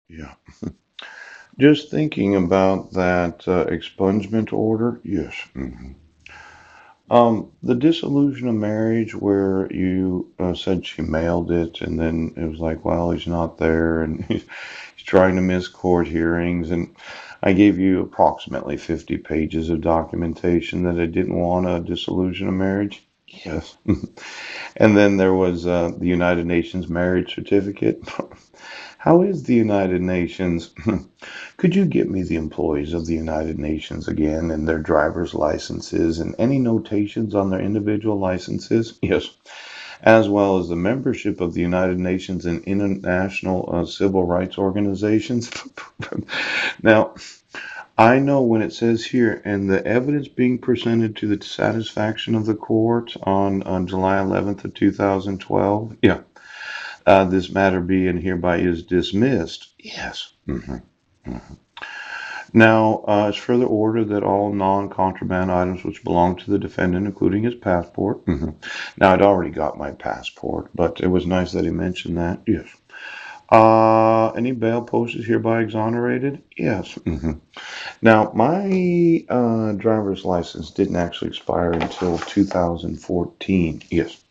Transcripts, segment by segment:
Yeah. Just thinking about that expungement order. Yes. The dissolution of marriage where you said she mailed it, and then it was like, well, he's not there, and he's trying to miss court hearings, and I gave you approximately 50 pages of documentation that I didn't want a dissolution of marriage. Yes. And then there was the United Nations marriage certificate. How is the United Nations? Could you get me the employees of the United Nations again and their driver's licenses and any notations on their individual licenses? Yes. As well as the membership of the United Nations and international civil rights organizations. Now, I know when it says here, and the evidence being presented to the satisfaction of the court on July 11th of 2012. Yeah. This matter being hereby is dismissed. Yes. Now, it's further ordered that all non-contraband items which belong to the defendant, including his passport. Now, I'd already got my passport, but it was nice that he mentioned that. Yes. Any bail posted hereby exonerated? Yes. Now, my driver's license didn't actually expire until 2014. Yes.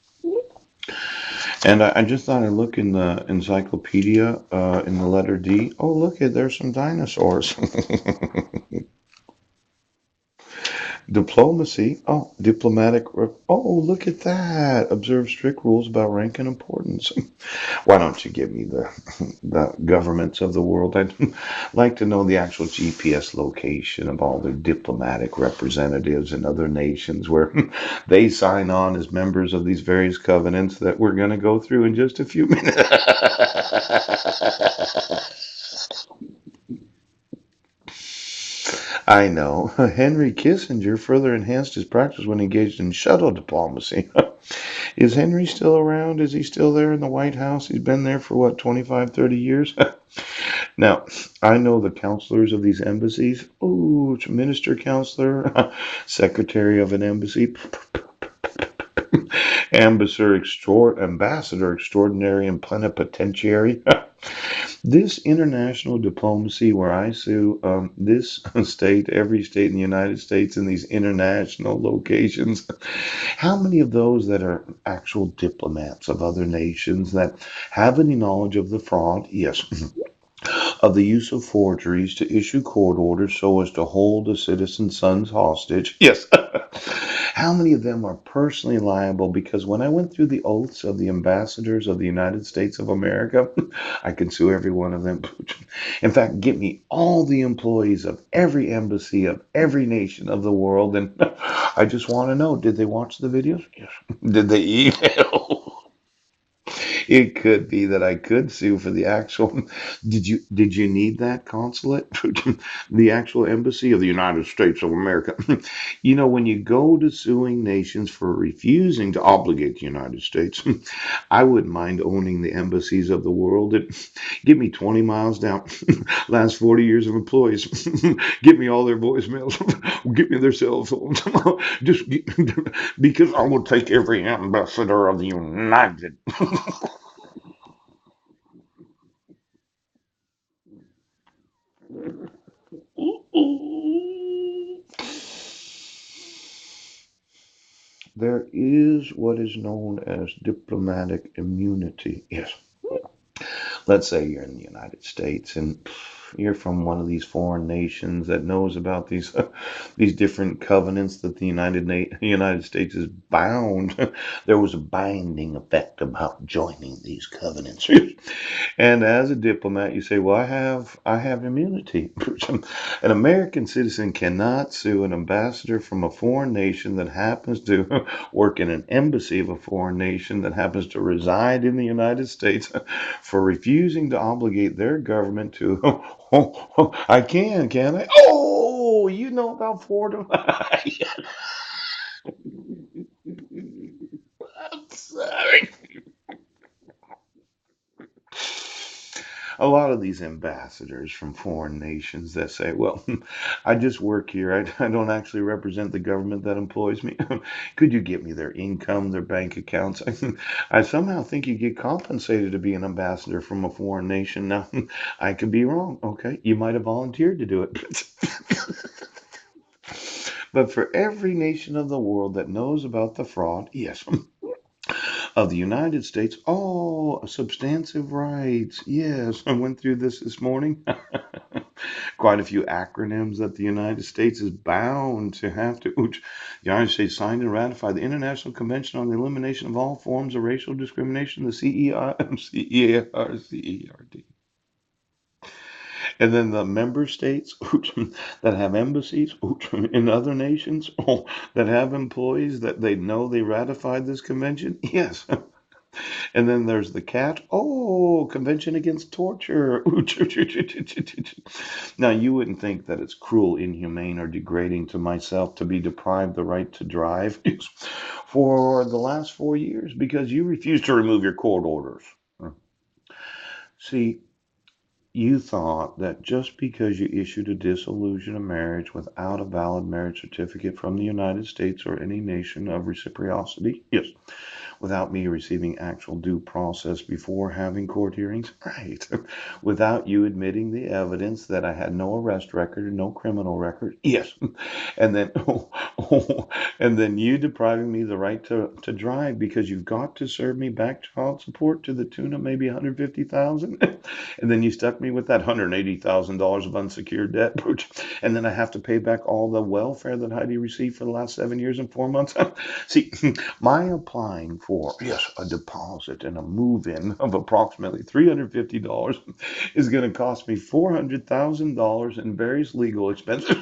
And I just thought I'd look in the encyclopedia in the letter D. Oh, look, there's some dinosaurs. Diplomacy. Oh, oh, look at that. Observe strict rules about rank and importance. Why don't you give me the governments of the world? I'd like to know the actual GPS location of all the diplomatic representatives in other nations where they sign on as members of these various covenants that we're going to go through in just a few minutes. I know. Henry Kissinger further enhanced his practice when engaged in shuttle diplomacy. Is Henry still around? Is he still there in the White House? He's been there for what, 25, 30 years? Now, I know the counselors of these embassies. Oh, it's minister counselor, secretary of an embassy, ambassador extraordinary and plenipotentiary. This international diplomacy, where I sue this state, every state in the United States, in these international locations, how many of those that are actual diplomats of other nations that have any knowledge of the fraud? Yes. Of the use of forgeries to issue court orders so as to hold a citizen's sons hostage. Yes. How many of them are personally liable? Because when I went through the oaths of the ambassadors of the United States of America, I can sue every one of them. In fact, get me all the employees of every embassy of every nation of the world. And I just want to know, did they watch the videos? Yes. Did they email? It could be that I could sue for the actual. Did you need that consulate? The actual embassy of the United States of America. When you go to suing nations for refusing to obligate the United States, I wouldn't mind owning the embassies of the world. Give me 20 miles down. Last 40 years of employees. Give me all their voicemails. Give me their cell phones. Just because I will take every ambassador of the United. There is what is known as diplomatic immunity. Yes. Let's say you're in the United States and you're from one of these foreign nations that knows about these these different covenants that the United States is bound. There was a binding effect about joining these covenants. And as a diplomat, you say, "Well, I have immunity." An American citizen cannot sue an ambassador from a foreign nation that happens to work in an embassy of a foreign nation that happens to reside in the United States for refusing to obligate their government to. Oh, I can I? Oh, you know about Fordham? I'm sorry. A lot of these ambassadors from foreign nations that say, well, I just work here. I don't actually represent the government that employs me. Could you get me their income, their bank accounts? I somehow think you get compensated to be an ambassador from a foreign nation. Now, I could be wrong. Okay. You might have volunteered to do it. But for every nation of the world that knows about the fraud, yes, of the United States, oh, substantive rights. Yes, I went through this morning. Quite a few acronyms that the United States is bound to have to. The United States signed and ratified the International Convention on the Elimination of All Forms of Racial Discrimination, the CERD. And then the member states that have embassies in other nations that have employees that they know they ratified this convention. Yes. And then there's the cat. Oh, Convention Against Torture. Now, you wouldn't think that it's cruel, inhumane, or degrading to myself to be deprived the right to drive for the last 4 years because you refused to remove your court orders. See, you thought that just because you issued a dissolution of marriage without a valid marriage certificate from the United States or any nation of reciprocity, yes, without me receiving actual due process before having court hearings, right? Without you admitting the evidence that I had no arrest record and no criminal record, yes. And then, and then you depriving me the right to drive because you've got to serve me back child support to the tune of maybe 150,000, and then you stuck me with that $180,000 of unsecured debt, and then I have to pay back all the welfare that Heidi received for the last 7 years and 4 months. See, my applying for, yes, a deposit and a move-in of approximately $350 is going to cost me $400,000 in various legal expenses.